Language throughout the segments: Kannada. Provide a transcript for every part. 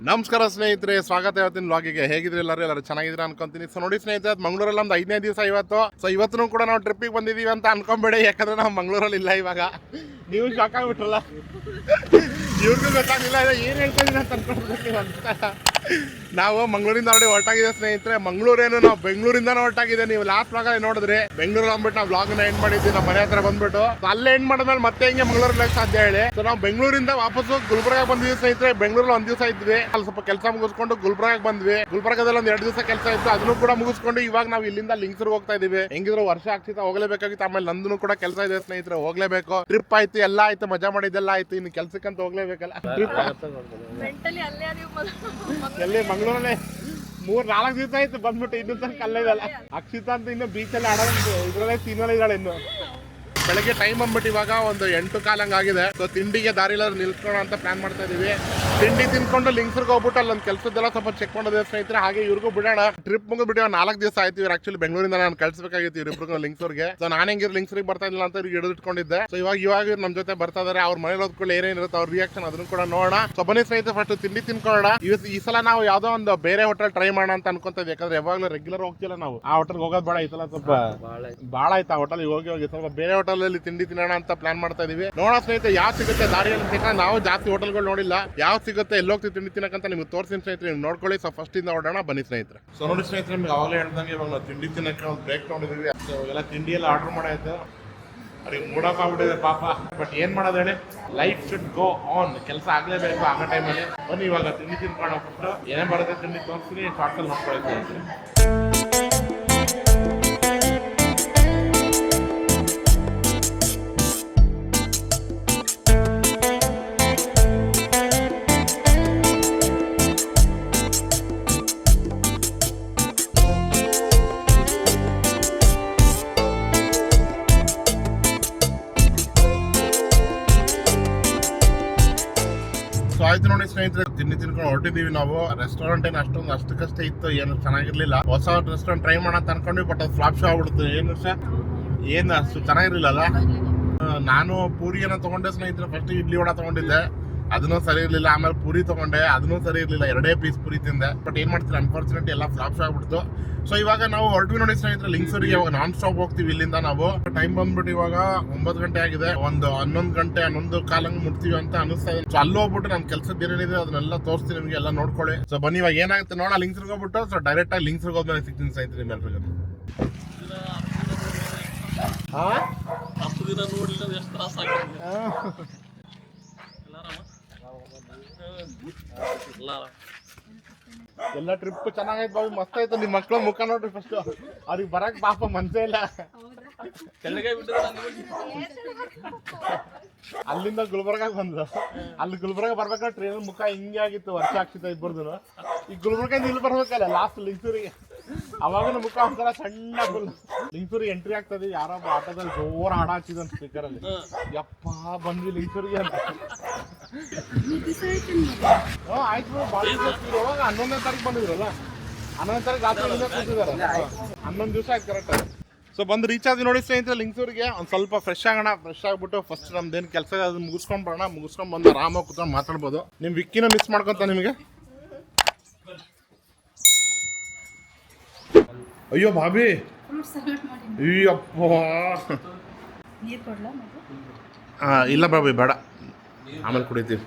ನಮಸ್ಕಾರ ಸ್ನೇಹಿತರೆ, ಸ್ವಾಗತ ಇವತ್ತಿನ ವ್ಲಾಗಿಗೆ. ಹೇಗಿದ್ರೆ ಎಲ್ಲರೂ ಚೆನ್ನಾಗಿದ್ರೆ ಅನ್ಕೊಂತೀನಿ. ಸೊ ನೋಡಿ ಸ್ನೇಹಿತರೆ, ಮಂಗಳೂರಲ್ಲಿ ಒಂದು 5ನೇ ದಿವಸ ಇವತ್ತು. ಸೊ ಇವತ್ತು ಕೂಡ ನಾವು ಟ್ರಿಪ್ಪಿಗೆ ಬಂದಿದ್ದೀವಿ ಅಂತ ಅನ್ಕೊಂಬೇಡಿ, ಯಾಕಂದ್ರೆ ನಾವು ಮಂಗಳೂರಲ್ಲಿ ಇಲ್ಲ ಇವಾಗ. ನೀವು ಶಾಕ್ ಆಗ್ಬಿಟ್ರಲ್ಲ, ಇವ್ರಿಗೂ ಗೊತ್ತಾಗಿಲ್ಲ ಏನು ಹೇಳ್ತಾ ಇದೀನಿ ಅಂತ ಅನ್ಕೊಂಡ್ಬಿಟ್ಟು ಅಂತ. ನಾವು ಮಂಗಳೂರಿಂದ ಆಲ್ರೆಡಿ ಹೊರಟಾಗಿದೆ ಸ್ನೇಹಿತರೆ. ಮಂಗಳೂರೇನು ನಾವು ಬೆಂಗಳೂರಿಂದಾನು ಹೊರಟಾಗಿದೆ. ನೀವು ಲಾಸ್ಟ್ ವ್ಲಾಗ್ ನೋಡಿದ್ರೆ ಬೆಂಗಳೂರು ಅಂದ್ಬಿಟ್ಟು ನಾವು ವ್ಲಾಗ್ನ ಎಂಡ್ ಮಾಡಿದ್ವಿ ನಮ್ಮ ಮನೆ ಹತ್ರ ಬಂದ್ಬಿಟ್ಟು. ಅಲ್ಲೇ ಎಂಡ್ ಮಾಡಿದ್ಮೇಲೆ ಮತ್ತೆ ಹಿಂಗೆ ಮಂಗಳೂರಲ್ಲಿ ಸಾಧ್ಯ ಹೇಳಿ. ಸೊ ನಾವು ಬೆಂಗಳೂರಿಂದ ವಾಪಸ್ ಗುಲ್ಬರ್ಗ ಬಂದಿದ್ವಿ ಸ್ನೇಹಿತರೆ. ಬೆಂಗಳೂರಲ್ಲಿ ಒಂದ್ ದಿವಸ ಇದ್ವಿ, ಅಲ್ಲಿ ಸ್ವಲ್ಪ ಕೆಲಸ ಮುಗಿಸ್ಕೊಂಡು ಗುಲ್ಬರ್ಗ ಬಂದ್ವಿ. ಗುಲ್ಬರ್ಗದಲ್ಲಿ ಒಂದ್ 2 ದಿವಸ ಕೆಲಸ ಇತ್ತು, ಅದನ್ನು ಕೂಡ ಮುಗಿಸ್ಕೊಂಡು ಇವಾಗ ನಾವು ಇಲ್ಲಿಂದ ಲಿಂಕ್ಸರ್ಗೆ ಹೋಗ್ತಾ ಇದೀವಿ. ಹೆಂಗಿದ್ರು ವರ್ಷ ಆಗ್ತಿತ್ತು, ಹೋಗ್ಲೇಬೇಕಾಗಿತ್ತು. ಆಮೇಲೆ ನಂದು ಕೂಡ ಕೆಲಸ ಇದೆ ಸ್ನೇಹಿತರೆ, ಹೋಗ್ಲೇಬೇಕು. ಟ್ರಿಪ್ ಆಯ್ತು, ಎಲ್ಲ ಆಯ್ತು, ಮಜಾ ಮಾಡಿದ್ದೆಲ್ಲ ಆಯ್ತು, ಇನ್ನು ಕೆಲ್ಸಕ್ಕಂತ ಹೋಗ್ಲೇಬೇಕಲ್ಲ. ಎಲ್ಲಿ ಮಂಗಳೂರಲ್ಲಿ 3-4 ದಿವಸ ಆಯ್ತು ಬಂದ್ಬಿಟ್ಟು, ಇನ್ನೂ ತನಕ ಅಲ್ಲೇ ಇದಲ್ಲ. ಅಕ್ಷಿತಾ ಅಂತ ಇನ್ನು ಬೀಚಲ್ಲಿ ಆಡೋದು ಇದ್ರಲ್ಲೇ ಸೀನಲ್ಲಿ ಇದ್ದಾಳೆ. ಇನ್ನು ಬೆಳಗ್ಗೆ ಟೈಮ್ ಬಂದ್ಬಿಟ್ಟು ಇವಾಗ ಒಂದು 8:15 ಆಗಿದೆ. ಸೊ ತಿಂಡಿಗೆ ದಾರಿಲ್ಲ ನಿಲ್ಸ್ಕೋಣ ಅಂತ ಪ್ಲಾನ್ ಮಾಡ್ತಾ ಇದೀವಿ. ತಿಂಡಿ ತಿನ್ಕೊಂಡು ಲಿಂಕ್ಸರ್ಗೆ ಹೋಗ್ಬಿಟ್ಟು ಅಲ್ಲೊಂದು ಕೆಲಸದ್ದೆಲ್ಲ ಸ್ವಲ್ಪ ಚೆಕ್ ಮಾಡೋದೇ ಸ್ನೇಹಿತರೆ. ಹಾಗೆ ಇವ್ರಿಗೂ ಬಿಡೋಣ. ಟ್ರಿಪ್ ಮುಗಿದ್ಬಿಟ್ಟು 4 ದಿವಸ ಆಯ್ತು. ಇವ್ರು ಆಕ್ಚುಲಿ ಬೆಂಗಳೂರಿಂದ ನಾನು ಕಳ್ಸಬೇಕಾಗಿತ್ತು ಇವ್ರಿಬ್ರಿಗೂ ಲಿಂಕ್ಸರ್ಗೆ. ಸೊ ನಾನು ಹೆಂಗಿರ್ ಲಿಂಕ್ಸರ್ಗೆ ಬರ್ತಾ ಇಲ್ಲ ಅಂತ ಇವ್ರಿಗೆ ಹಿಡಿದಿಟ್ಕೊಂಡಿದ್ದೆ. ಸೊ ಇವಾಗ ನಮ್ಮ ಜೊತೆ ಬರ್ತಾ ಇದಾರೆ. ಅವ್ರ ಮನೇಲಿ ಹೋದ್ಕೊಳ್ಳಿ ಏನೇನಿರುತ್ತೆ ಅವ್ರ ರಿಯಾಕ್ಷನ್ ಅದನ್ನು ಕೂಡ ನೋಡೋಣ. ಸೊ ಬನ್ನಿ ಸ್ನೇಹಿತರೆ, ಫಸ್ಟ್ ತಿಂಡಿ ತಿನ್ಕೊಳ್ಳೋಣ. ಈ ಸಲ ನಾವು ಯಾವ್ದೋ ಒಂದು ಬೇರೆ ಹೋಟೆಲ್ ಟ್ರೈ ಮಾಡೋಣ ಅಂತ ಅನ್ಕೊಂತ ಇದ್ವಿ. ಯಾಕಂದ್ರೆ ಯಾವಾಗಲೂ ರೆಗ್ಯುಲರ್ ಹೋಗ್ತಿಲ್ಲ ನಾವು. ಆ ಹೋಟೆಲ್ ಹೋಗೋದು ಬೇಡ, ಈ ಸಲ ಸ್ವಲ್ಪ ಭಾಳ ಆಯ್ತು ಆ ಹೋಟೆಲ್ ಹೋಗಿ ಸ್ವಲ್ಪ ಬೇರೆ ಹೋಟೆಲ್ ಅಲ್ಲಿ ತಿಂಡಿ ತಿನ್ನೋಣ ಅಂತ ಪ್ಲಾನ್ ಮಾಡ್ತಾ ಇದೀವಿ. ನೋಡೋಣ ಸ್ನೇಹಿತರೆ ಯಾವ ಸಿಗುತ್ತೆ ದಾರಿಯಲ್ಲಿ ಅಂತ. ನಾವು ಜಾಸ್ತಿ ಹೋಟೆಲ್ಗಳು ನೋಡಿಲ್ಲ, ಯಾವ ಸಿಗುತ್ತೆ ಎಲ್ಲೋಗ್ತೀವಿ ತಿಂಡಿ ತಿನ್ನಕಂತ ನಿಮ್ಗೆ ತೋರಿಸ್ತೀನಿ ಸ್ನೇಹಿತರೆ, ನೀವು ನೋಡ್ಕೊಳ್ಳಿ. ಸೊ ಫಸ್ಟ್ ಇಂದ ಹೊಡೋಣ ಬನ್ನಿ ಸ್ನೇಹಿತರೆ. ಸೊ ನೋಡಿ ಸ್ನೇಹಿತರೆ, ನಿಮ್ಗೆ ಅವಾಗಲೇ ಹೇಳ್ದಂಗೆ ಇವಾಗ ನಾವು ತಿಂಡಿ ತಿನ್ನಕ್ಕೆ ಒಂದು ಬ್ರೇಕ್ ತಗೊಂಡಿದ್ದೀವಿ. ಸೊ ಎಲ್ಲ ತಿಂಡಿ ಎಲ್ಲ ಆರ್ಡರ್ ಮಾಡಾಯ್ತು. ಅವ್ರಿಗೆ ಮೂಡಕ್ ಆಗ್ಬಿಟ್ಟಿದೆ ಪಾಪ. ಬಟ್ ಏನ್ ಮಾಡೋದು ಹೇಳಿ, ಲೈಫ್ ಶುಡ್ ಗೋ ಆನ್. ಕೆಲಸ ಆಗ್ಲೇಬೇಕು ಆಗೋ ಟೈಮಲ್ಲಿ. ಬನ್ನಿ ಇವಾಗ ತಿಂಡಿ ತಿನ್ಕೊಂಡು ಹೋಗ್ಬಿಟ್ಟು ಏನೇ ಬರುತ್ತೆ ತಿಂಡಿ ತೋರಿಸ್ತೀನಿ, ಶಾರ್ಟ್ಸಲ್ಲಿ ನೋಡ್ಕೊಳ್ಳಿ ಸ್ನೇಹಿತರೆ. ಆಯ್ತು ನೋಡಿ ಸ್ನೇಹಿತರೆ, ತಿಂಡಿ ತಿನ್ಕೊಂಡು ಹೊರಟಿದೀವಿ ನಾವು. ರೆಸ್ಟೋರೆಂಟ್ ಏನು ಅಷ್ಟಕ್ಕಷ್ಟೇ ಇತ್ತು, ಏನು ಚೆನ್ನಾಗಿರ್ಲಿಲ್ಲ. ಹೊಸ ರೆಸ್ಟೋರೆಂಟ್ ಟ್ರೈ ಮಾಡೋಣ ಅಂತ ಅನ್ಕೊಂಡ್ವಿ, ಬಟ್ ಅದು ಫ್ಲಾಪ್ ಶೋ ಆಗ್ಬಿಡುತ್ತೆ. ಏನು ಅಷ್ಟು ಚೆನ್ನಾಗಿರ್ಲಿಲ್ಲ. ನಾನು ಪೂರಿಯನ್ನ ತಗೊಂಡೆ ಸ್ನೇಹಿತರೆ. ಫಸ್ಟ್ ಇಡ್ಲಿ ವಡ ತಗೊಂಡಿದ್ದೆ, ಅದನ್ನೂ ಸರಿ ಇರ್ಲಿಲ್ಲ. ಆಮೇಲೆ ಪೂರಿ ತಗೊಂಡೆ, ಅದನ್ನೂ ಸರಿ ಇರ್ಲಿಲ್ಲ. 2 ಪೀಸ್ ಪೂರಿ ತಿಂದೆ. ಬಟ್ ಏನ್ ಮಾಡ್ತೀರಾ, ಅನ್ಫಾರ್ಚುನೇಟ್ಲಿ ಎಲ್ಲ ಫ್ಲಾಪ್ ಶೋ ಆಗ್ಬಿಡ್ತು. ಸೊ ಇವಾಗ ನಾವು ಹೊರಟ್ವಿ ನೋಡಿ ಸ್ನೇಹಿತರೆ ಲಿಂಕ್ಸರ್ಗೆ. ಇವಾಗ ನಾನ್ ಸ್ಟಾಪ್ ಹೋಗ್ತೀವಿ ಇಲ್ಲಿಂದ ನಾವು. ಟೈಮ್ ಬಂದ್ಬಿಟ್ಟು ಇವಾಗ 9 ಗಂಟೆ ಆಗಿದೆ. ಒಂದು 11 ಗಂಟೆ 11:15 ಮುಟ್ತೀವಿ ಅಂತ ಅನಿಸ್ತಾ ಇದೆ. ಸೊ ಅಲ್ಲಿ ಹೋಗ್ಬಿಟ್ಟು ನನ್ನ ಕೆಲಸದ ಏನೇನಿದೆ ಅದನ್ನೆಲ್ಲ ತೋರಿಸ್ತೀನಿ ನಿಮ್ಗೆ, ಎಲ್ಲ ನೋಡ್ಕೊಳ್ಳಿ. ಸೊ ಬನ್ನಿ ಇವಾಗ ಏನಾಗುತ್ತೆ ನೋಡೋಣ. ಲಿಂಕ್ಸರ್ಗೆ ಹೋಗ್ಬಿಟ್ಟು ಸೊ ಡೈರೆಕ್ಟ್ ಆಗಿ ಲಿಂಕ್ಸರ್ಗೆ ಹೋದ್ಮೇಲೆ ಸಿಗ್ತೀನಿ ಸ್ನೇಹಿತರೆ ನಿಮ್ಮೆಲ್ಲರಿಗೂ. ಎಲ್ಲ ಟ್ರಿಪ್ ಚೆನ್ನಾಗೈತೆ ಬಾವಿ, ಮಸ್ತ್ ಆಯ್ತು. ನಿಮ್ ಮಕ್ಳ ಮುಖ ನೋಡ್ರಿ ಫಸ್ಟ್. ಅವ್ರಿಗೆ ಬರಕ್ ಪಾಪ ಮನ್ಸೇ ಇಲ್ಲ. ಅಲ್ಲಿಂದ ಗುಲ್ಬರ್ಗ ಬಂದ್ರು. ಅಲ್ಲಿ ಗುಲ್ಬರ್ಗ ಬರ್ಬೇಕಾದ್ರೆ ಟ್ರೈನ್ ಮುಖ ಹಿಂಗೆ ಆಗಿತ್ತು. ವರ್ಷ ಆಗ್ತಿತ್ತು ಇಬ್ಬರದು. ಈ ಗುಲ್ಬರ್ಗ ಇಲ್ಲಿ ಬರ್ಬೇಕಲ್ಲ ಲಾಸ್ಟ್ ಲಿಂಕ್ಸೂರಿಗೆ. ಅವಾಗ ಮುಖ ಒಂಥರ ಸಣ್ಣ ಫುಲ್. ಲಿಂಕ್ಸೂರಿಗೆ ಎಂಟ್ರಿ ಆಗ್ತದೆ, ಯಾರೊಬ್ಬ ಆಟೋದಲ್ಲಿ ಜೋರ್ ಹಾಡ ಹಾಕಿದ ಸ್ಪೀಕರ್ ಅಲ್ಲಿ. ಯಪ್ಪ ಬಂದ್ವಿ ಲಿಂಕ್ಸೂರಿಗೆ ಅಂತ. ಆಯ್ತು ಭಾಳ ಇವಾಗ 11ನೇ ತಾರೀಕು ಬಂದಿದ್ರಲ್ಲ. 11ನೇ ತಾರೀಕು ರಾತ್ರಿ ಕೂತಿದ್ದಾರೆ. 11 ದಿವಸ ಆಯ್ತು ಕರೆಕ್ಟ್. ಸೊ ಬಂದು ರೀಚ್ ಆದ್ವಿ ನೋಡಿ ಸ್ನೇಹಿತರೆ ಲಿಂಕ್ಸೂರಿಗೆ. ಒಂದು ಸ್ವಲ್ಪ ಫ್ರೆಶ್ ಆಗೋಣ. ಫ್ರೆಶ್ ಆಗ್ಬಿಟ್ಟು ಫಸ್ಟ್ ನಮ್ದೇನು ಕೆಲಸ ಇದೆ ಅದನ್ನ ಮುಗಿಸ್ಕೊಂಡ್ ಬರೋಣ. ಮುಗಿಸ್ಕೊಂಡ್ ಬಂದು ಆರಾಮಾಗಿ ಕೂತ್ಕೊಂಡು ಮಾತಾಡ್ಬೋದು. ನಿಮ್ ವಿಕ್ಕಿನ ಮಿಸ್ ಮಾಡ್ಕೊಂತ ನಿಮಗೆ. ಅಯ್ಯೋ ಭಾಬಿ, ಅಯ್ಯಪ್ಪ. ಇಲ್ಲ ಬಾಬಿ ಬೇಡ, ಆಮೇಲೆ ಕುಡಿತೀವಿ.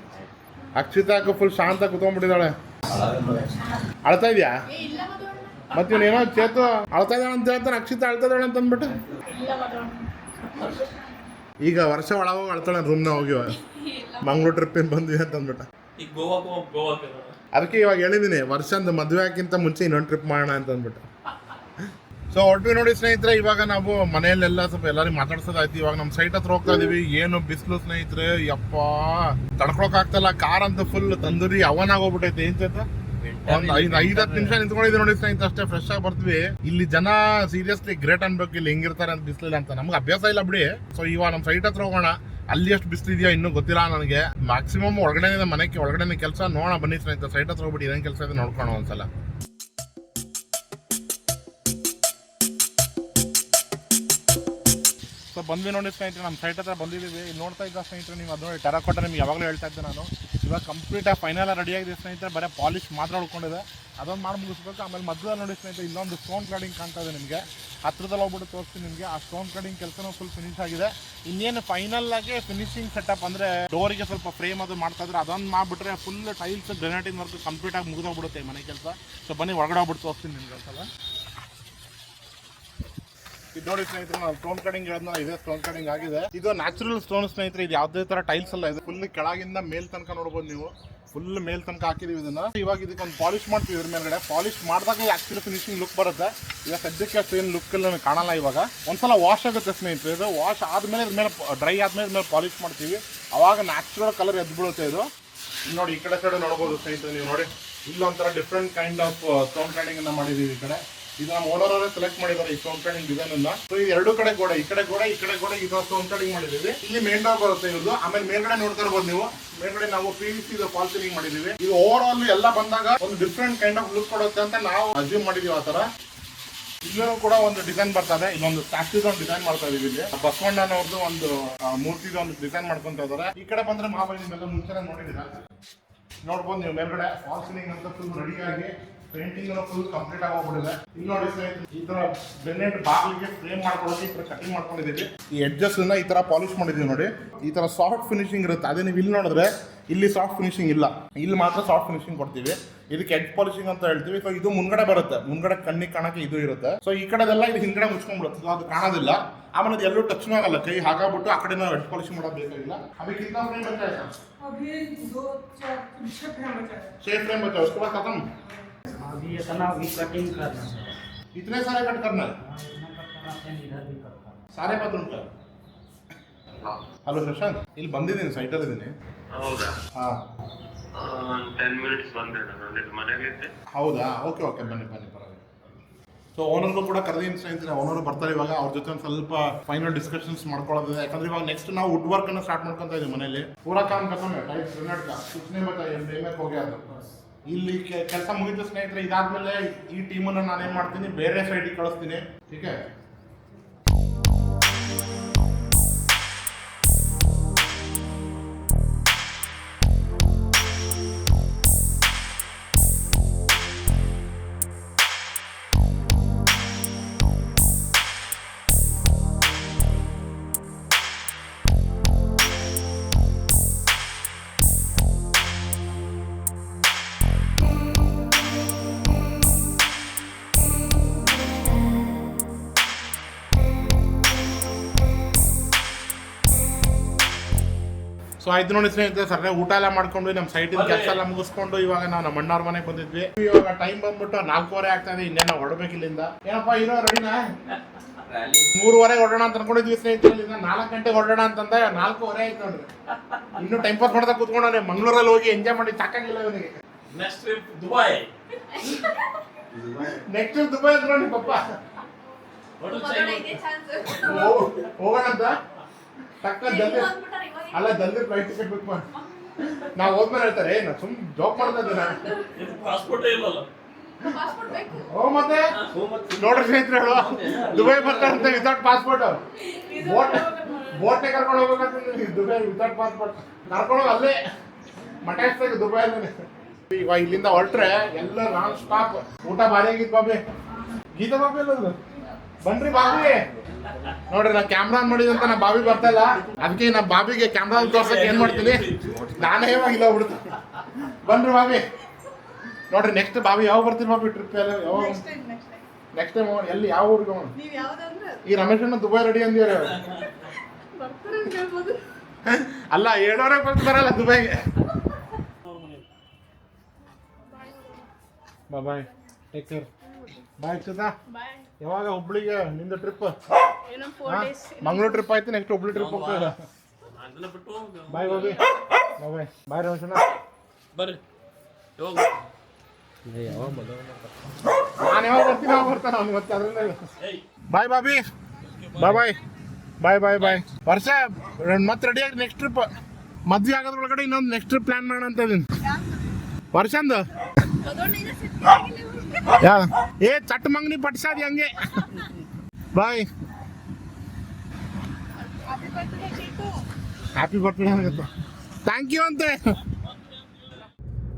ಅಕ್ಷಿತಾಕ ಫುಲ್ ಶಾಂತ ಕುತ್ಕೊಂಡ್ಬಿಟ್ಟಿದ್ದಾಳೆ. ಅಳ್ತಾ ಇದೆಯಾ? ಮತ್ತೆ ಏನೋ ಚೇತು ಅಳ್ತಾ ಇದ್ದಾಳೆ ಅಂತ ಹೇಳ್ತಾನೆ. ಅಕ್ಷಿತಾ ಅಳ್ತಾ ಇದ್ದಾಳೆ ಅಂತ ಅಂದ್ಬಿಟ್ಟು ಈಗ ವರ್ಷ ಒಳಗೋಗಿ ಅಳ್ತಾಳೆ. ರೂಮ್ನ ಹೋಗಿ ಮಂಗ್ಳೂರ್ ಟ್ರಿಪ್ ಬಂದ್ವಿ ಅಂತ ಅಂದ್ಬಿಟ್ಟು. ಅದಕ್ಕೆ ಇವಾಗ ಹೇಳಿದ್ದೀನಿ, ವರ್ಷದ ಮದುವೆ ಹಾಕಿಂತ ಮುಂಚೆ ಇನ್ನೊಂದು ಟ್ರಿಪ್ ಮಾಡೋಣ ಅಂತ ಅಂದ್ಬಿಟ್ಟು. ಸೊ ಹೊರಟ್ವಿ ನೋಡಿ ಸ್ನೇಹಿತರೆ. ಇವಾಗ ನಾವು ಮನೆಯಲ್ಲೆಲ್ಲ ಸ್ವಲ್ಪ ಎಲ್ಲರಿಗೂ ಮಾತಾಡ್ಸೋದಾಯ್ತು. ಇವಾಗ ನಮ್ಮ ಸೈಟ್ ಹತ್ರ ಹೋಗ್ತಾ ಇದೀವಿ. ಏನು ಬಿಸಿಲು ಸ್ನೇಹಿತರೆ, ಯಪ್ಪ ತಡ್ಕೊಳಕ್ ಆಗ್ತಲ್ಲ. ಕಾರ್ ಅಂತ ಫುಲ್ ತಂದೂರಿ ಅವನಾಗೋಗ್ಬಿಟ್ಟೈತೆ. ಏನ್ ಚೇತ ಒಂದು 5-10 ನಿಮಿಷ ನಿಂತ್ಕೊಂಡಿದ್ವಿ ನೋಡಿ ಸ್ನೇಹಿತರೆ, ಅಷ್ಟೇ ಫ್ರೆಶ್ ಆಗಿ ಬರ್ತೀವಿ. ಇಲ್ಲಿ ಜನ ಸೀರಿಯಸ್ಲಿ ಗ್ರೇಟ್ ಅನ್ಬೇಕು, ಇಲ್ಲಿ ಹೆಂಗಿರ್ತಾರೆ ಅಂತ ಬಿಸಿಲಿಲ್ಲ ಅಂತ. ನಮ್ಗೆ ಅಭ್ಯಾಸ ಇಲ್ಲ ಬಿಡಿ. ಸೊ ಇವಾಗ ನಮ್ಮ ಸೈಟ್ ಹತ್ರ ಹೋಗೋಣ. ಅಲ್ಲಿ ಎಷ್ಟು ಬಿಸಿಲಿದೆಯೋ ಇನ್ನೂ ಗೊತ್ತಿಲ್ಲ ನನಗೆ. ಮ್ಯಾಕ್ಸಿಮಮ್ ಒಳಗಡೆ ಮನೆಗೆ ಒಳಗಡೆ ಕೆಲಸ ನೋಡೋಣ ಬನ್ನಿ ಸ್ನೇಹಿತರೆ. ಸೈಟ್ ಹತ್ರ ಹೋಗ್ಬಿಟ್ಟು ಏನೇನು ಕೆಲಸ ಇದೆ ನೋಡ್ಕೋಣ ಒಂದ್ಸಲ. ಸೊ ಬಂದ್ವಿ ನೋಡಿ ಸ್ನೇಹಿತರೆ, ನಮ್ಮ ಸೈಟ್ ಹತ್ರ ಬಂದಿದ್ದೀವಿ. ಇಲ್ಲಿ ನೋಡ್ತಾ ಇದ್ದ ಸ್ನೇಹಿತರೆ ನೀವು ಅದು ನೋಡಿ ಟೆರಾಕೋಟ ನಿಮ್ಗೆ ಯಾವಾಗಲೂ ಹೇಳ್ತಾ ಇದ್ದೆ ನಾನು. ಇವಾಗ ಕಂಪ್ಲೀಟಾಗಿ ಫೈನಲ್ ರೆಡಿಯಾಗಿದೆ ಸ್ನೇಹಿತರೆ, ಬರೀ ಪಾಲಿಶ್ ಮಾತ್ರ ಉಳ್ಕೊಂಡಿದೆ. ಅದೊಂದು ಮಾಡಿ ಮುಗಿಸ್ಬೇಕು. ಆಮೇಲೆ ಮಧ್ಯದಲ್ಲಿ ನೋಡಿ ಸ್ನೇಹಿತರೆ ಇಲ್ಲೊಂದು ಸ್ಟೋನ್ ಕ್ಲಾಡಿಂಗ್ ಕಾಣ್ತಾ ಇದೆ ನಿಮಗೆ. ಹತ್ರದಲ್ಲಿ ಹೋಗ್ಬಿಟ್ಟು ತೋರಿಸ್ತೀನಿ ನಿಮಗೆ. ಆ ಸ್ಟೋನ್ ಕ್ಲಾಡಿಂಗ್ ಕೆಲಸನೂ ಫುಲ್ ಫಿನಿಶ್ ಆಗಿದೆ. ಇನ್ನೇನು ಫೈನಲ್ ಆಗಿ ಫಿನಿಶಿಂಗ್ ಸೆಟಪ್ ಅಂದರೆ ಡೋರಿಗೆ ಸ್ವಲ್ಪ ಫ್ರೇಮ್ ಅದು ಮಾಡ್ತಾ ಇದ್ರೆ ಅದೊಂದು ಮಾಡಿಬಿಟ್ರೆ ಫುಲ್ ಟೈಲ್ಸ್ ಗ್ರೆನೈಟಿಂಗ್ ವರ್ಕ್ ಕಂಪ್ಲೀಟಾಗಿ ಮುಗಿದೋಗ್ಬಿಡುತ್ತೆ ಮನೆ ಕೆಲಸ. ಸೊ ಬನ್ನಿ ಹೊರಗಡೆ ಹೋಗ್ಬಿಟ್ಟು ತೋರಿಸ್ತೀನಿ ನಿಮ್ಗೆ ಒಂದ್ಸಲ. ಇದು ನೋಡಿ ಸ್ನೇಹಿತರೆ, ನಾವು ಸ್ಟೋನ್ ಕಟಿಂಗ್ ಹೇಳಿದ್ನಲ್ಲ, ಇದೇ ಸ್ಟೋನ್ ಕಟಿಂಗ್ ಆಗಿದೆ. ಇದು ನ್ಯಾಚುರಲ್ ಸ್ಟೋನ್ ಸ್ನೇಹಿತರೆ, ಇದು ಯಾವುದೇ ತರ ಟೈಲ್ಸ್ ಅಲ್ಲ. ಇದು ಫುಲ್ ಕೆಳಗಿಂದ ಮೇಲ್ ತನಕ ನೋಡ್ಬೋದು ನೀವು. ಫುಲ್ ಮೇಲ್ ತನಕ ಹಾಕಿದೀವಿ ಇದನ್ನ. ಇವಾಗ ಇದಕ್ಕೆ ಒಂದು ಪಾಲಿಶ್ ಮಾಡ್ತೀವಿ ಇದ್ರ ಮೇಲ್ಗಡೆ. ಪಾಲಿಶ್ ಮಾಡಿದಾಗ ಆಕ್ಚುಲಿ ಫಿನಿಶಿಂಗ್ ಲುಕ್ ಬರುತ್ತೆ. ಈಗ ಸದ್ಯಕ್ಕೆ ಅಷ್ಟು ಏನು ಲುಕ್ ಎಲ್ಲ ಕಾಣಲ್ಲ. ಇವಾಗ ಒಂದ್ಸಲ ವಾಶ್ ಆಗುತ್ತೆ ಸ್ನೇಹಿತರೆ. ಇದು ವಾಶ್ ಆದ್ಮೇಲೆ ಇದ್ರ ಮೇಲೆ ಡ್ರೈ ಆದ್ಮೇಲೆ ಇದ್ರ ಮೇಲೆ ಪಾಲಿಶ್ ಮಾಡ್ತೀವಿ. ಅವಾಗ ನ್ಯಾಚುರಲ್ ಕಲರ್ ಎದ್ದು ಬೀಳುತ್ತೆ ಇದು. ನೋಡಿ ಈ ಕಡೆ ಸೈಡ್ ನೋಡ್ಬೋದು ಸ್ನೇಹಿತರೆ ನೀವು. ನೋಡಿ ಇಲ್ಲೊಂಥರ different kind of stone cutting ಅನ್ನ ಮಾಡಿದೀವಿ ಈ ಕಡೆ. ಇದು ನಮ್ಮ ಓನರ್ ಅವರೇ ಸೆಲೆಕ್ಟ್ ಮಾಡಿದ್ದಾರೆ ಈ ಸ್ಟೋನ್ ಕಟಿಂಗ್ ಡಿಸೈನ್ ಅನ್ನ. ಸೊ ಈ ಎರಡು ಕಡೆ ಗೋಡೆ, ಈ ಕಡೆ ಗೋಡೆ, ಈ ಕಡೆ ಗೋಡೆ, ಇದು ಸ್ಟೋನ್ ಕಟಿಂಗ್ ಮಾಡಿದೀವಿ. ಇಲ್ಲಿ ಮೇನ್ ಡೋರ್ ಬರುತ್ತೆ ಇವ್ರದ್ದು. ಆಮೇಲೆ ಮೇಲ್ಗಡೆ ನೋಡ್ತಾ ಇರ್ಬೋದು ನೀವು, ಮೇಲ್ಗಡೆ ನಾವು PVC ಫಾಲ್ ಸೀಲಿಂಗ್ ಮಾಡಿದೀವಿ. ಇದು ಓವರ್ ಆಲ್ ಎಲ್ಲ ಬಂದಾಗ ಒಂದು ಡಿಫ್ರೆಂಟ್ ಕೈಂಡ್ ಆಫ್ ಲುಕ್ ಕೊಡುತ್ತೆ ಅಂತ ನಾವು ಅಸ್ಯೂಮ್ ಮಾಡಿದೀವಿ. ಆ ತರ ಇಲ್ಲೂ ಕೂಡ ಒಂದು ಡಿಸೈನ್ ಬರ್ತದೆ. ಇಲ್ಲೊಂದು ಸ್ಟ್ಯಾಚ್ಯೂಸ್ ಒಂದು ಡಿಸೈನ್ ಮಾಡ್ತಾ ಇದೀವಿ. ಇಲ್ಲಿ ಬಸವಣ್ಣನವ್ರದ್ದು ಒಂದು ಮೂರ್ತಿದ ಒಂದು ಡಿಸೈನ್ ಮಾಡ್ಕೊಂತ ಇದಾರೆ. ಈ ಕಡೆ ಬಂದ್ರೆ ಮಹಾಬಲಿ ನಿಮ್ಮೆಲ್ಲ ಮುಂಚೆನೆ ನೋಡಿದ್ದೀರಾ, ನೋಡ್ಬೋದು ನೀವು. ಮೇಲ್ಗಡೆ ಫಾಲ್ ಸೀಲಿಂಗ್ ಅಂತ ಫುಲ್ ರೆಡಿಯಾಗಿ ಪೇಂಟಿಂಗ್ ಫುಲ್ ಕಂಪ್ಲೀಟ್ ಆಗಿ ಹೋಗ್ಬಿಟ್ಟಿದೆ. ಇಲ್ಲಿ ನೋಡಿ ಸ್ನೇಹಿತರೆ, ಈ ತರ ಗ್ರೆನೇಟ್ ಬಾಗಿಲಿಗೆ ಫ್ರೇಮ್ ಮಾಡ್ಕೊಳ್ಳೋಕೆ ಈ ತರ ಕಟಿಂಗ್ ಮಾಡ್ಕೊಂಡಿದ್ದೀವಿ. ಈ ಎಡ್ಜಸ್ ಅನ್ನ ಈ ತರ ಪಾಲಿಶ್ ಮಾಡಿದೀವಿ ನೋಡಿ. ಈ ತರ ಸಾಫ್ಟ್ ಫಿನಿಶಿಂಗ್ ಇರುತ್ತೆ. ಅದೇ ನೀವು ಇಲ್ಲಿ ನೋಡಿದ್ರೆ ಇಲ್ಲಿ ಸಾಫ್ಟ್ ಫಿನಿಶಿಂಗ್ ಇಲ್ಲ, ಇಲ್ಲಿ ಮಾತ್ರ ಸಾಫ್ಟ್ ಫಿನಿಶಿಂಗ್ ಕೊಡ್ತೀವಿ. ಇದಕ್ಕೆ ಎಡ್ ಪಾಲಿಶಿಂಗ್ ಅಂತ ಹೇಳ್ತೀವಿ. ಸೊ ಇದು ಮುಂದ್ಗಡೆ ಬರುತ್ತೆ, ಮುಂದ್ಗಡೆ ಕಣ್ಣಿಗೆ ಕಾಣಕ್ಕೆ ಇದು ಇರುತ್ತೆ. ಸೊ ಈ ಕಡೆದೆಲ್ಲ ಇದು ಹಿಂದ್ಗಡೆ ಮುಚ್ಕೊಂಡ್ಬಿಡುತ್ತೆ, ಅದು ಕಾಣೋದಿಲ್ಲ. ಆಮೇಲೆ ಅದು ಎಲ್ಲೂ ಟಚ್ನೂ ಆಗಲ್ಲ, ಕೈ ಹಾಗಾಗ್ಬಿಟ್ಟು ಆ ಕಡೆ ನಾವು ಎಡ್ ಪಾಲಿಶಿಂಗ್ ಮಾಡೋದು ಬೇಕಾಗಿಲ್ಲ. ಅದಕ್ಕೆ कितना फ्रेम बचा है? अभी 2-4 6 फ्रेम बचा है। 6 फ्रेम बचा है, उसके बाद खत्म। अभी इतना भी कटिंग करना है, इतने सारे कट करना है, इधर भी करता है सारे बाथरूम का. ಹಲೋ ಶಶಾಂಕ್, ಇಲ್ಲಿ ಬಂದಿದ್ದೀನಿ, ಸೈಟಲ್ಲಿ ಇದ್ದೀನಿ. ಹೌದಾ? ಹಾಂ 10 ಮಿನಿಟ್ಸ್ ಬಂದೆ ನಾನು ಮನೆಗೆ ಇದ್ದೆ. ಹೌದಾ? ಓಕೆ ಓಕೆ, ಬನ್ನಿ ಬನ್ನಿ, ಪರವಾಗಿಲ್ಲ. ಸೊ ಓನರ್ಗೂ ಕೂಡ ಕರೆದಿದ್ದೀನಿ ಸ್ನೇಹಿತರೆ. ಓನರ್ ಬರ್ತಾರೆ ಇವಾಗ. ಅವ್ರ ಜೊತೆ ಒಂದು ಸ್ವಲ್ಪ ಫೈನಲ್ ಡಿಸ್ಕಷನ್ಸ್ ಮಾಡ್ಕೊಳ್ಳೋದಿದೆ. ಯಾಕಂದ್ರೆ ಇವಾಗ ನೆಕ್ಸ್ಟ್ ನಾವು ವುಡ್ ವರ್ಕ್ ಅನ್ನು ಸ್ಟಾರ್ಟ್ ಮಾಡ್ಕೊಂತ ಇದ್ದೀವಿ ಮನೇಲಿ. ಪೂರಾ ಕಾಮ್ ಕಸಮ್ ಟೈಪ್ ಗ್ರೆನೇಡ್ का कुछ नहीं बचा, ये पेमेंट हो गया. ಇಲ್ಲಿ ಕೆಲಸ ಮುಗಿದ ಸ್ನೇಹಿತರೆ. ಇದಾದ್ಮೇಲೆ ಈ ಟೀಮನ್ನು ನಾನು ಏನು ಮಾಡ್ತೀನಿ, ಬೇರೆ ಸೈಡಿಗೆ ಕಳಿಸ್ತೀನಿ. ठीक है. ಸೊ ಆಯ್ತು ನೋಡಿ ಸ್ನೇಹಿತರೆ, ಸರ್ ಊಟ ಎಲ್ಲ ಮಾಡ್ಕೊಂಡು ನಮ್ಮ ಸೈಟಿನ ಕೆಲಸ ಎಲ್ಲ ಮುಗಿಸ್ಕೊಂಡು ಇವಾಗ ನಾವು ನಮ್ಮ ಅಣ್ಣವ್ರ ಮನೆಗೆ ಬಂದಿದ್ವಿ. ಇವಾಗ ಟೈಮ್ ಬಂದ್ಬಿಟ್ಟು 4:15 ಆಗ್ತಾ ಇದೆ. ಇನ್ನೇನು ಹೊರಡ್ಬೇಕು ಇಲ್ಲಿಂದ. ಏನಪ್ಪ ಇರೋ ರೆಡಿನಾ? 3:15 ಹೊರಡೋಣ ಅಂತ ಅನ್ಕೊಂಡಿದ್ವಿ ಸ್ನೇಹಿತರೆ. ಇಲ್ಲಿಂದ 4 ಗಂಟೆಗೆ ಹೊರಡೋಣ ಅಂತಂದ 4:15 ಆಯ್ತು ನೋಡ್ರಿ. ಇನ್ನು ಟೈಮ್ ಪಾಸ್ ಮಾಡ್ತಾ ಕೂತ್ಕೊಂಡ್ರೆ ಮಂಗಳೂರಲ್ಲಿ ಹೋಗಿ ಎಂಜಾಯ್ ಮಾಡಿ ಸಾಕಾಗಿಲ್ಲ ಇವನಿಗೆ. Next trip Dubai. Next Dubai ಅಂತ ನೋಡಿ ಪಪ್ಪ. ಹೋಗೋಣ ಅಂತ ಟಕ್ಕ ಜಲ್ದಿ ಅಲ್ಲ, ಜಲ್ದಿ ಫ್ಲೈಟ್ ಟಿಕೆಟ್ ಬುಕ್ ಮಾಡಿ. ನಾವು ಹೋದ್ಮೇಲೆ ಹೇಳ್ತಾರೆ ನಾ ಸುಮ್ ಜಾಬ್ ಮಾಡ್ತಾ ಇದ್ದೀನ. ಪಾಸ್ಪೋರ್ಟ್ ಇಲ್ಲಲ್ಲ. ಓ ಮತ್ತೆ ನೋಡ್ರಿ ಸ್ನೇಹಿತರೆ, ಹೇಳು ದುಬೈ ಬರ್ತಾರಂತೆ ವಿತೌಟ್ ಪಾಸ್ಪೋರ್ಟ್. ಬೋಟ್ನೆ ಕರ್ಕೊಂಡು ಹೋಗ್ಬೇಕಂತ ದುಬೈ ವಿತೌಟ್ ಪಾಸ್ಪೋರ್ಟ್. ಕರ್ಕೊಂಡು ಅಲ್ಲೇ ಮಟಾಯಿಸ್ಬೇಕು ದುಬೈ ಅಲ್ಲೇ. ಇವಾಗ ಇಲ್ಲಿಂದ ಹೊರಟ್ರೆ ಎಲ್ಲ ನಾನ್ ಸ್ಟಾಪ್. ಊಟ ಭಾರಿ ಆಗಿತ್ತು ಬಾಬಿ. ಗೀತಾ ಬಾಬಿ ಅಲ್ಲ, ಬನ್ರಿ ಬಾಬಿ. ನೋಡ್ರಿ ನಾ ಕ್ಯಾಮ್ರಾ ಆನ್ ಮಾಡಿದಂತ ನಾ ಬಾಬಿ ಬರ್ತಾ ಇಲ್ಲ. ಅದಕ್ಕೆ ನಾ ಬಾಬಿಗೆ ಕ್ಯಾಮ್ರಾ ತೋರ್ಸಕ್ಕೆ ಏನ್ ಮಾಡ್ತೀನಿ, ನಾನೇ ಇವಾಗಿಲ್ಲ ಬಿಡ್ತೀನಿ. ಬನ್ರಿ ಬಾಬಿ. ನೋಡ್ರಿ ನೆಕ್ಸ್ಟ್ ಬಾಬಿ ಯಾವಾಗ ಬರ್ತೀನಿ ಬಾಬಿ ಟ್ರಿಪ್ ಎಲ್ಲ ಯಾವಾಗ? ನೆಕ್ಸ್ಟ್ ಟೈಮ್ ಎಲ್ಲಿ ಯಾವ ಊರಿಗೆ? ಈ ರಮೇಶ್ ಅಣ್ಣ ದುಬೈ ರೆಡಿ ಅಂದಿವ್ರಿ. ಅಲ್ಲ 7:00 ಬರ್ತಾರಲ್ಲ ದುಬೈಗೆ. ಬಾಯ್, ಟೇಕ್ ಕೇರ್. ಬಾಯ್ ಅಕ್ಷತಾ. ಯಾವಾಗ ಹುಬ್ಳಿಗೆ ನಿಂದ ಟ್ರಿಪ್? ಮಂಗಳೂರು ಟ್ರಿಪ್ ಆಯ್ತು, ನೆಕ್ಸ್ಟ್ ಹುಬ್ಳಿ ಟ್ರಿಪ್ ಹೋಗ್ತದ. ಬಾಯ್ ಬಾಬಿ. ಬಾಯ್ ಬಾಯ್ ರಮೇಶಣ್ಣ. ಬರ್ರಿ. ನಾನು ಯಾವಾಗ ಬರ್ತೀನಿ ಅವಾಗ ಬರ್ತಾನೆ ಅವ್ನು ಮತ್ತೆ ಅದ್ರಿಂದ. ಬಾಯ್ ಬಾಬಿ. ಬಾಯ್ ಬಾಯ್ ಬಾಯ್ ಬಾಯ್ ಬಾಯ್. ವರ್ಷ ಮತ್ತೆ ರೆಡಿಯಾಗಿ ನೆಕ್ಸ್ಟ್ ಟ್ರಿಪ್. ಮದ್ವೆ ಆಗೋದ್ರೊಳಗಡೆ ಇನ್ನೊಂದು ನೆಕ್ಸ್ಟ್ ಟ್ರಿಪ್ ಪ್ಲಾನ್ ಮಾಡೋಣ ಅಂತ ಇದೀನಿ. ವರ್ಷಂದು ಯಾ ಚಟ್ ಮಂಗ್ನಿ ಪಟ್ಸಾದಿ ಹಂಗೆ. ಬಾಯ್. ಹ್ಯಾಪಿ ಬರ್ತ್ಡೇ ಆಗುತ್ತೆ. ಥ್ಯಾಂಕ್ ಯು ಅಂತೆ.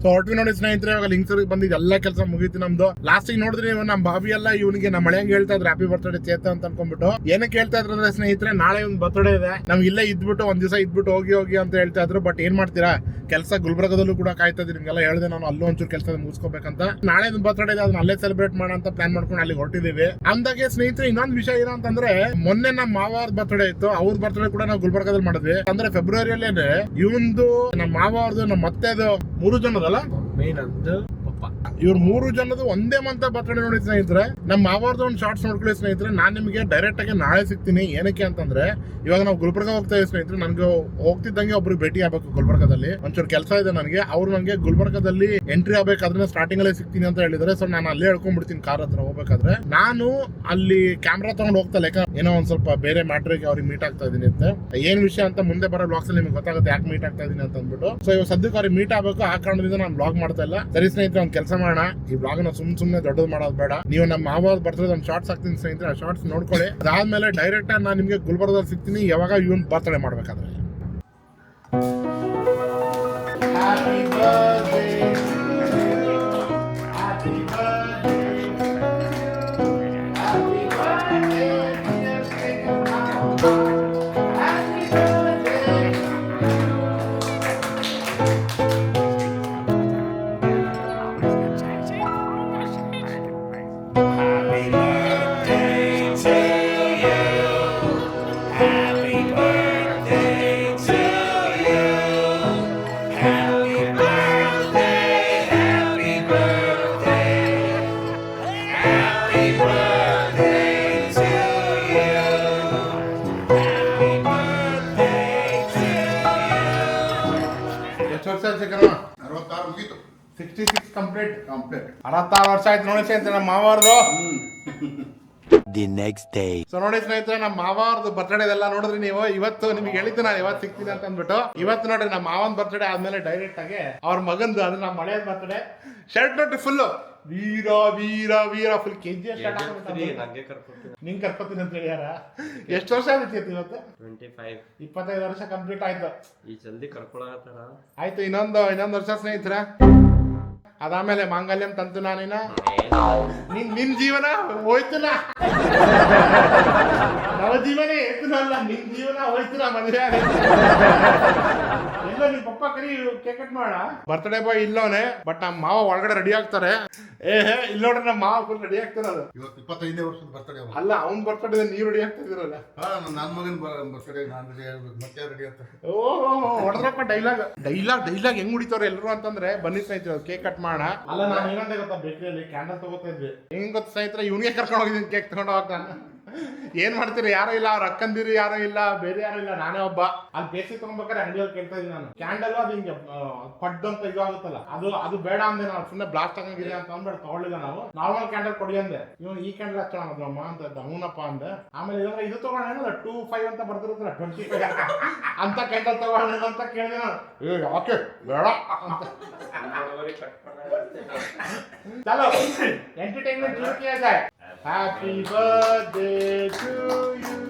ಸೊ ಹೊರಟ್ವಿ ನೋಡಿ ಸ್ನೇಹಿತರೆ, ಇವಾಗ ಲಿಂಕ್ಸರ್ಗೆ ಬಂದಿದ್ದು ಎಲ್ಲ ಕೆಲಸ ಮುಗೀತು ನಮ್ದು. ಲಾಸ್ಟಿಗೆ ನೋಡಿದ್ರೆ ನಮ್ಮ ಬಾಬಿ ಎಲ್ಲ ಇವನಿಗೆ ನಮ್ಮ ಮಳೆಯಂಗೆ ಹೇಳ್ತಾ ಇದ್ರು ಹ್ಯಾಪಿ ಬರ್ತ್ಡೇ ಚೇತ ಅಂತ ಅನ್ಕೊಂಡ್ಬಿಟ್ಟು. ಏನಕ್ಕೆ ಹೇಳ್ತಾ ಇದ್ರು ಅಂದ್ರೆ ಸ್ನೇಹಿತರೆ, ನಾಳೆ ಒಂದು ಬರ್ತ್ಡೇ ಇದೆ, ನಮ್ಗೆ ಇಲ್ಲೇ ಇದ್ಬಿಟ್ಟು ಒಂದ್ ದಿವಸ ಇದ್ಬಿಟ್ಟು ಹೋಗಿ ಅಂತ ಹೇಳ್ತಾ ಇದ್ರು. ಬಟ್ ಏನ್ ಮಾಡ್ತೀರಾ, ಕೆಲಸ ಗುಲ್ಬರ್ಗದಲ್ಲೂ ಕೂಡ ಕಾಯ್ತಾ ಇದ್ರಿ, ನಿಮ್ಗೆಲ್ಲ ಹೇಳ್ದೆ ನಾನು ಅಲ್ಲೂ ಒಂಚೂರು ಕೆಲಸ ಮುಗಿಸ್ಕೋಬೇಕಂತ. ನಾಳೆ ಒಂದು ಬರ್ತ್ಡೇ ಇದೆ, ಅದನ್ನ ಅಲ್ಲೇ ಸೆಲೆಬ್ರೇಟ್ ಮಾಡೋಣ ಅಂತ ಪ್ಲಾನ್ ಮಾಡ್ಕೊಂಡು ಅಲ್ಲಿ ಹೊರಟಿದೀವಿ. ಅಂದಾಗೆ ಸ್ನೇಹಿತರೆ ಇನ್ನೊಂದು ವಿಷಯ ಏನೋ ಅಂತಂದ್ರೆ, ಮೊನ್ನೆ ನಮ್ಮ ಮಾವಾರ ಬರ್ತ್ಡೇ ಇತ್ತು, ಅವ್ರ ಬರ್ತ್ಡೇ ಕೂಡ ನಾವು ಗುಲ್ಬರ್ಗದಲ್ಲಿ ಮಾಡಿದ್ವಿ. ಅಂದ್ರೆ ಫೆಬ್ರವರಿಯಲ್ಲೇನೆ ಇವಂದು, ನಮ್ಮ ಮಾವಾರ್ದು, ನಮ್ಮ ಮತ್ತೆದು 3 ಜನರಲ್ಲ ಮೇನ್ ಅಂತ ಇವ್ರು 3 ಜನದ್ದು ಒಂದೇ ಮಂತ್ ಬರ್ತ್ಡೇ ನೋಡಿ ಸ್ನೇಹಿತರೆ. ನಮ್ಮ ಮಾವಾರ್ದು ಒಂದು ಶಾರ್ಟ್ಸ್ ನೋಡ್ಕೊಳ್ಳಿ ಸ್ನೇಹಿತರೆ. ನಾನ್ ನಿಮಗೆ ಡೈರೆಕ್ಟ್ ಆಗಿ ನಾಳೆ ಸಿಗ್ತೀನಿ. ಏನಕ್ಕೆ ಅಂತಂದ್ರೆ, ಇವಾಗ ನಾವು ಗುಲ್ಬರ್ಗ ಹೋಗ್ತಾ ಇದ್ದೀವಿ ಸ್ನೇಹಿತರೆ. ನನ್ಗೆ ಹೋಗ್ತಿದ್ದಂಗೆ ಒಬ್ರು ಭೇಟಿ ಆಗ್ಬೇಕು ಗುಲ್ಬರ್ಗದಲ್ಲಿ, ಒಂಚೂರು ಕೆಲಸ ಇದೆ ನನಗೆ. ಅವ್ರು ನನಗೆ ಗುಲ್ಬರ್ಗದಲ್ಲಿ ಎಂಟ್ರಿ ಆಗ್ಬೇಕಾದ್ರೆ ಸ್ಟಾರ್ಟಿಂಗ್ ಅಲ್ಲೇ ಸಿಗ್ತೀನಿ ಅಂತ ಹೇಳಿದ್ರೆ, ಸೊ ನಾನು ಅಲ್ಲೇ ಹೇಳ್ಕೊಂಡ್ಬಿಡ್ತೀನಿ ಕಾರ್ ಹತ್ರ ಹೋಗ್ಬೇಕಾದ್ರೆ. ನಾನು ಅಲ್ಲಿ ಕ್ಯಾಮ್ರಾ ತಗೊಂಡು ಹೋಗ್ತಾ ಇಲ್ಲ, ಏನೋ ಒಂದ್ ಸ್ವಲ್ಪ ಬೇರೆ ಮ್ಯಾಟ್ರಿಗೆ ಅವ್ರಿಗೆ ಮೀಟ್ ಆಗ್ತಾ ಇದೀನಿ ಅಂತ. ಏನ್ ವಿಷಯ ಅಂತ ಮುಂದೆ ಬರೋ ಬ್ಲಾಗ್ಸ್ ಅಲ್ಲಿ ನಿಮ್ಗೆ ಗೊತ್ತಾಗುತ್ತೆ ಯಾಕೆ ಮೀಟ್ ಆಗ್ತಾ ಇದೀನಿ ಅಂತ ಅಂದ್ಬಿಟ್ಟು. ಸೊ ಇವಾಗ ಸದ್ಯಕ್ಕೆ ಅವ್ರಿಗೆ ಮೀಟ್ ಆಗ್ಬೇಕು, ಆ ಕಾರಣದಿಂದ ನಾನು ಬ್ಲಾಗ್ ಮಾಡ್ತಾ ಇಲ್ಲ. ಸರಿ ಸ್ನೇಹಿತರೆ, ಒಂದ್ ಕೆಲಸ ಮಾಡೋಣ, ಈ ಬ್ಲಾಗ್ ನ ಸುಮ್ನೆ ದೊಡ್ಡದು ಮಾಡೋದು ಬೇಡ. ನೀವು ನಮ್ಮ ಮಾವ ಬರ್ತದೆ ಒಂದು ಶಾರ್ಟ್ಸ್ ಹಾಕ್ತೀನಿ ಸ್ನೇಹಿತರೆ, ಆ ಶಾರ್ಟ್ಸ್ ನೋಡ್ಕೊಳ್ಳಿ. ಅದಾದ್ಮೇಲೆ ಡೈರೆಕ್ಟ್ ಆಗಿ ನಾನು ನಿಮ್ಗೆ ಗುಲ್ಬರ್ಗದಲ್ಲಿ ಸಿಗ್ತೀನಿ ಯಾವಾಗ ಇವನ್ ಬರ್ತ್ಡೇ ಮಾಡ್ಬೇಕಾದ್ರೆ. ಎಷ್ಟು ವರ್ಷ ಆಯ್ತು ಕಣ? 66 ಮುಗೀತು. 66 ಕಂಪ್ಲೀಟ್. 66 ವರ್ಷ ಆಯ್ತು ನೋಡಿ ಸ್ನೇಹಿತರೆ ನಮ್ಮ ಮಾವಾರ್ದು. The next day. ಸೊ ನೋಡಿ ಸ್ನೇಹಿತರೆ, ನಮ್ಮ ಮಾವಾರ್ದು ಬರ್ತ್ಡೇ ಎಲ್ಲ ನೋಡಿದ್ರಿ ನೀವು. ಇವತ್ತು ನಿಮ್ಗೆ ಹೇಳಿದ್ದು ನಾನು ಇವತ್ತು ಸಿಗ್ತೀನಿ ಅಂತ ಅಂದ್ಬಿಟ್ಟು. ಇವತ್ತು ನೋಡ್ರಿ ನಮ್ಮ ಮಾವನ್ ಬರ್ತ್ಡೇ ಆದ್ಮೇಲೆ ಡೈರೆಕ್ಟ್ ಆಗಿ ಅವ್ರ ಮಗಂದು, ಅಂದ್ರೆ ನಮ್ಮ ಮಳೆಯ ಬರ್ತ್ಡೇ. ಶರ್ಟ್ ನೋಡಿ ಫುಲ್ ವೀರ ವೀರ ವೀರ ಫುಲ್ ಕೆಜಿ ನಿಂಗೆ ಕರ್ಕೊತೀನಿ ಅಂತ ಹೇಳ್ಯಾರ. ಎಷ್ಟು ವರ್ಷ ಆಗುತ್ತೆ ಇವತ್ತು? 25 ವರ್ಷ ಕಂಪ್ಲೀಟ್ ಆಯ್ತು. ಈ ಜಲ್ದಿ ಕರ್ಕೊಳತ್ತಾರ. ಆಯ್ತು, ಇನ್ನೊಂದು ವರ್ಷ ಸ್ನೇಹಿತರ. ಅದಾದ್ಮೇಲೆ ಮಾಂಗಲ್ಯಂ ತಂತು ನಾನಿನ ನಿನ್ ಜೀವನ ಹೋಯ್ತುನ, ನವ ಜೀವನ ಏತುನಲ್ಲ, ನಿನ್ ಜೀವನ ಹೋಯ್ತುನ. ಮದುವೆ ಎಲ್ಲ ನಿಮ್ ಪಪ್ಪ ಕರಿ ಕೇಕ್ ಕಟ್ ಮಾಡ. ಬರ್ತ್ಡೇ ಬಾಯ್ ಇಲ್ಲವನೆ, ಬಟ್ ನಮ್ಮ ಮಾವ ಒಳಗಡೆ ರೆಡಿ ಆಗ್ತಾರೆ. ಇಲ್ಲ ನೋಡ್ರಿ, ನಮ್ಮ ಮಾವ ಫುಲ್ ರೆಡಿ ಆಗ್ತಾರ. ಅದು ಇವತ್ತು 25ನೇ ವರ್ಷದ ಬರ್ತಡೇ ಅಲ್ಲ, ಅವ್ನ್ ಬರ್ತ್ಡೇ ನೀವು ರೆಡಿ ಆಗ್ತಾ ಇದೀರಲ್ಲ. ನನ್ನ ಮಗನ ಬರ್ತಡೇ ನಾನು ರೆಡಿ ಆಗ್ಬೇಕು, ಮತ್ತೆ ರೆಡಿ ಆಗ್ತಾರೆ. ಹೊಡೆದ್ರಪ್ಪ ಡೈಲಾಗ್ ಹೆಂಗ್ ಹೊಡಿತಾವ್ರೆ ಎಲ್ಲರೂ ಅಂತಂದ್ರೆ, ಬನ್ನಿ ಸ್ನೇಹಿತರೆ ಕೇಕ್ ಕಟ್ ಮಾಡೋಣ. ಅಲ್ಲ, ನಾನು ಏನಂತ ಗೊತ್ತಾ, ಬೇಕರಿಯಲ್ಲಿ ಕ್ಯಾಂಡಲ್ ತಗೋತಾ ಇದ್ವಿ. ಹೆಂಗ್ ಗೊತ್ತ ಸ್ನೇಹಿತರೆ, ಇವ್ನಿಗೆ ಕರ್ಕೊಂಡು ಹೋಗಿದ್ದೀನಿ ಕೇಕ್ ತಗೊಂಡು ಹೋಗ್ತಾನೆ. ಏನ್ ಮಾಡ್ತೀರಿ, ಯಾರು ಇಲ್ಲ, ಅವ್ರ ಅಕ್ಕಂದಿರಿ ಯಾರು ಇಲ್ಲ, ಬೇರೆ ಯಾರು ಇಲ್ಲ, ನಾನೇ ಒಬ್ಬ. ಅಲ್ಲಿ ಬೇಸಿಗೆ ತಗೊಂಡ್ಬೇಕಾದ್ರೆ ಅಂಗಡಿಯಲ್ಲಿ ಕೇಳ್ತಾ ಇದ್ದೀನಿ ನಾನು. ಕ್ಯಾಂಡಲ್ ಅದು ಹಿಂಗೆ ಪಡ್ ಅಂತ ಇದು ಆಗುತ್ತಲ್ಲ, ಅದು ಬೇಡ ಅಂದೆ ನಾನು. ಸುಮ್ಮನೆ ಬ್ಲಾಸ್ಟ್ ಆಗಂಗಿದೆ ಅಂತ ಅಂದ್ಬಿಟ್ಟು ತಗೊಳ್ಳಿಲ್ಲ ನಾವು. ನಾರ್ಮಲ್ ಕ್ಯಾಂಡಲ್ ಕೊಡಿ ಅಂದೆ. ಇವನು ಈ ಕ್ಯಾಂಡಲ್ ಹಚ್ಚೋಣ ಅಮ್ಮ ಅಂತ ಅವನಪ್ಪ ಅಂದೆ. ಆಮೇಲೆ ಇದಂದ್ರೆ ಇದು ತಗೊಂಡ 25 ಅಂತ ಬರ್ತಿರುತ್ತಲ್ಲ, 25 ಅಂತ ಕ್ಯಾಂಡಲ್ ತಗೊಂಡ ಅಂತ ಕೇಳಿದೆ ನಾನು. ಯಾಕೆ ಬೇಡ ಅಂತ. ಚಲೋ ಎಂಟರ್ಟೈನ್ಮೆಂಟ್ ಶುರು किया जाए. Happy birthday to you.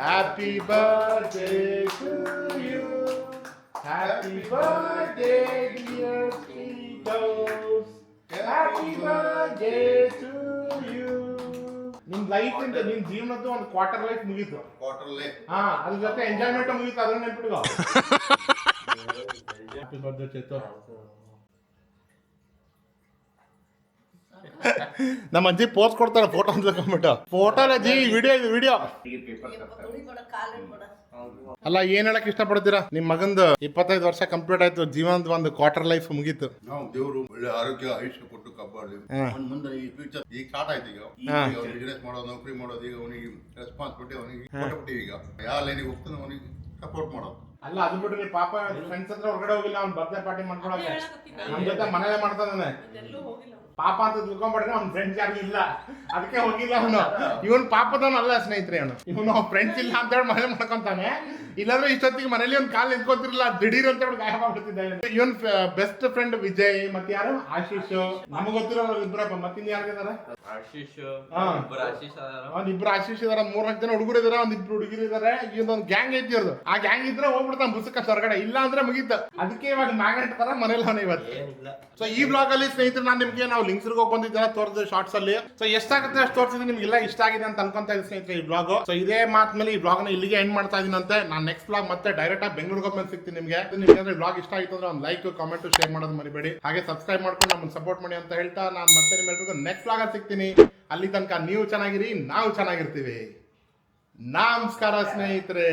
Happy birthday to you. Happy birthday dear Cheetos. Happy birthday to you. ನಿಮ್ ಲೈಫ್ ಇಂದ ನಿಮ್ ಜೀವನದ್ದು ಒಂದು ಕ್ವಾರ್ಟರ್ ಲೈಫ್ ಮುಗೀತು. ಅದ್ರ ಜೊತೆ ಎಂಜಾಯ್ಮೆಂಟ್ ಮುಗೀತು, ಅದನ್ನ ನೆನ್ಪಿಟ್ಕೋ. Happy birthday Chethu. ನಮ್ಮ ಅಜ್ಜಿ ಪೋಸ್ಟ್ ಕೊಡ್ತಾರೆ ಫೋಟೋ ಅಂದ್ಕೊಂಡ್ಬಿಟ್ಟು. ಫೋಟೋ ಅಲ್ಲ ಜಿ, ವಿಡಿಯೋ ಇದು ವಿಡಿಯೋ. ಅಲ್ಲ, ಏನ್ ಹೇಳಕ್ ಇಷ್ಟಪಡ್ತೀರಾ? ನಿಮ್ ಮಗಂದು 25 ವರ್ಷ ಕಂಪ್ಲೀಟ್ ಆಯ್ತು, ಜೀವನದ ಒಂದು ಕ್ವಾರ್ಟರ್ ಲೈಫ್ ಮುಗೀತು. ನಾವು ದೇವರು ಒಳ್ಳೆ ಆರೋಗ್ಯ ಆಯುಷ್ಯ ಕೊಟ್ಟು ಕಾಪಾಡಲಿ. ಮುಂದೆ ಈ ಫ್ಯೂಚರ್ ಈಗ ಸ್ಟಾರ್ಟ್ ಆಯ್ತು. ಈಗ ಬಿಸ್ನೆಸ್ ಮಾಡೋದು, ನೌಕರಿ ಮಾಡೋದು, ಈಗ ಅವನಿಗೆ ರೆಸ್ಪಾನ್ಸಿಬಿಲಿಟಿ ಅವನಿಗೆ ಕೊಟ್ಬಿಟ್ಟಿವಿ. ಈಗ ಯಾವ ಲೈನಿಗೆ ಹೋಗ್ತಾನೆ ಅವನಿಗೆ ಸಪೋರ್ಟ್ ಮಾಡೋದು. ಅಲ್ಲ, ಅದು ಬಿಟ್ಟು ನೀ ಪಾಪ ಫ್ರೆಂಡ್ಸ್ ಹತ್ರ ಹೊರಗಡೆ ಹೋಗಿಲ್ಲ, ಅವ್ನ ಬರ್ತ್ಡೇ ಪಾರ್ಟಿ ಮಾಡ್ಕೊಳಕ್ಕೆ. ನಮ್ ಜೊತೆ ಮನೇಲೆ ಮಾಡ್ತಾನೆ. ಪಾಪ ಅಂತ ತಿಳ್ಕೊಂಡ್ಬಿಟ್ರೆ ಅವ್ನ ಫ್ರೆಂಡ್ಸ್ ಯಾರು ಇಲ್ಲ, ಅದಕ್ಕೆ ಹೋಗಿಲ್ಲ ಅವನು. ಇವನ್ ಪಾಪದವನು ಅಲ್ಲ ಸ್ನೇಹಿತರೆ, ಇವನು ಫ್ರೆಂಡ್ಸ್ ಇಲ್ಲ ಅಂತ ಹೇಳಿ ಮನೆ ಮಾಡ್ಕೊಂತಾನೆ. ಇಲ್ಲಾಂದ್ರೆ ಇಷ್ಟೊತ್ತಿಗೆ ಮನೇಲಿ ಒಂದು ಕಾಲ್ ನಿಂತ್ಕೊಂತಿರ್ಲಿಲ್ಲ, ದಿಢೀರ್ ಅಂತ ಹೇಳಿ ಗಾಯ ಮಾಡ್ಬಿಡ್ತಿದ್ದ. ಇವನ್ ಬೆಸ್ಟ್ ಫ್ರೆಂಡ್ ವಿಜಯ್, ಮತ್ತೆ ಯಾರು ಆಶೀಶ್, ನಮಗ್ ಗೊತ್ತಿರೋ ಇಬ್ಬರಪ್ಪ, ಮತ್ತಿನ್ ಯಾರಿಗಾರ ಆಶೀಶ್, ಹಾ. ಇಬ್ಬರು ಆಶೀಶ್ ಅದಾರ. ಒಂದಿಬ್ರು ಆಶೀಶ್ ಇದಾರ, 4 ಜನ ಹುಡುಗರು ಇದಾರೆ, ಒಂದಿಬ್ರು ಹುಡುಗಿರು ಇದಾರೆ. ಇದೊಂದು ಗ್ಯಾಂಗ್ ಐತಿ ಅವ್ರದ್ದು. ಆ ಗ್ಯಾಂಗ್ ಇದ್ರೆ ಹೋಗ್ಬಿಡ್ತಾನೆ ಬುಸಕ ಹೊರಗಡೆ, ಇಲ್ಲ ಅಂದ್ರೆ ಮುಗಿತ. ಅದಕ್ಕೆ ಇವಾಗ ಮ್ಯಾಗ್ನೆಟ್ ತರ ಮನೇಲಿ ಅವನ ಇವತ್ತು. ಏನಿಲ್ಲ. ಸೊ ಈ ಬ್ಲಾಗ್ ಅಲ್ಲಿ ಸ್ನೇಹಿತರೆ ನಾನು ನಿಮ್ಗೆ ನಾವು ಲಿಂಕ್ಸ್ ಹೋಗಿ ಬಂದಿದ್ದೇನೆ ತೋರಿಸಿದ ಶಾರ್ಟ್ಸ್ ಅಲ್ಲಿ. ಸೊ ಎಷ್ಟಾಗುತ್ತೆ ಅಷ್ಟು ತೋರಿಸಿದ್ರೆ ನಿಮ್ಗೆಲ್ಲ ಇಷ್ಟ ಆಗಿದೆ ಅಂತ ಅನ್ಕೊಂತ ಇದ್ದೀನಿ ಸ್ನೇಹಿತರೆ ಈ ಬ್ಲಾಗ್. ಸೊ ಇದೇ ಮಾತ್ ಮೇಲೆ ಈ ಬ್ಲಾಗ್ ನ ಇಲ್ಲಿಗೆ ಎಂಡ್ ಮಾಡ್ತಾ ಇದೀನಂತೆ. ನಾನು ನೆಕ್ಸ್ಟ್ ಬ್ಲಾಗ್ ಮತ್ತೆ ಡೈರೆಕ್ಟ್ ಆಗಿ ಬೆಂಗಳೂರಿಗೆ ಹೋಗ್ಮೇಲೆ ಸಿಗ್ತೀನಿ ನಿಮ್ಗೆ. ನಿಮ್ಗೆ ಬ್ಲಾಗ್ ಇಷ್ಟ ಆಯ್ತು ಅಂದ್ರೆ ಒಂದು ಲೈಕ್, ಕಾಮೆಂಟ್, ಶೇರ್ ಮಾಡೋದು ಮರಿಬೇಡಿ. ಹಾಗೆ ಸಬ್ಸ್ಕ್ರೈಬ್ ಮಾಡ್ಕೊಂಡು ನಮ್ಮನ್ನು ಸಪೋರ್ಟ್ ಮಾಡಿ ಅಂತ ಹೇಳ್ತಾ ನಾನು ಮತ್ತೆ ನಿಮ್ಮೆಲ್ರಿಗೂ ನೆಕ್ಸ್ಟ್ ಬ್ಲಾಗ್ ಅಲ್ಲಿ ಸಿಗ್ತೀನಿ. ಅಲ್ಲಿ ತನಕ ನೀವು ಚೆನ್ನಾಗಿರಿ, ನಾವು ಚೆನ್ನಾಗಿರ್ತೀವಿ. ನಮಸ್ಕಾರ ಸ್ನೇಹಿತರೆ.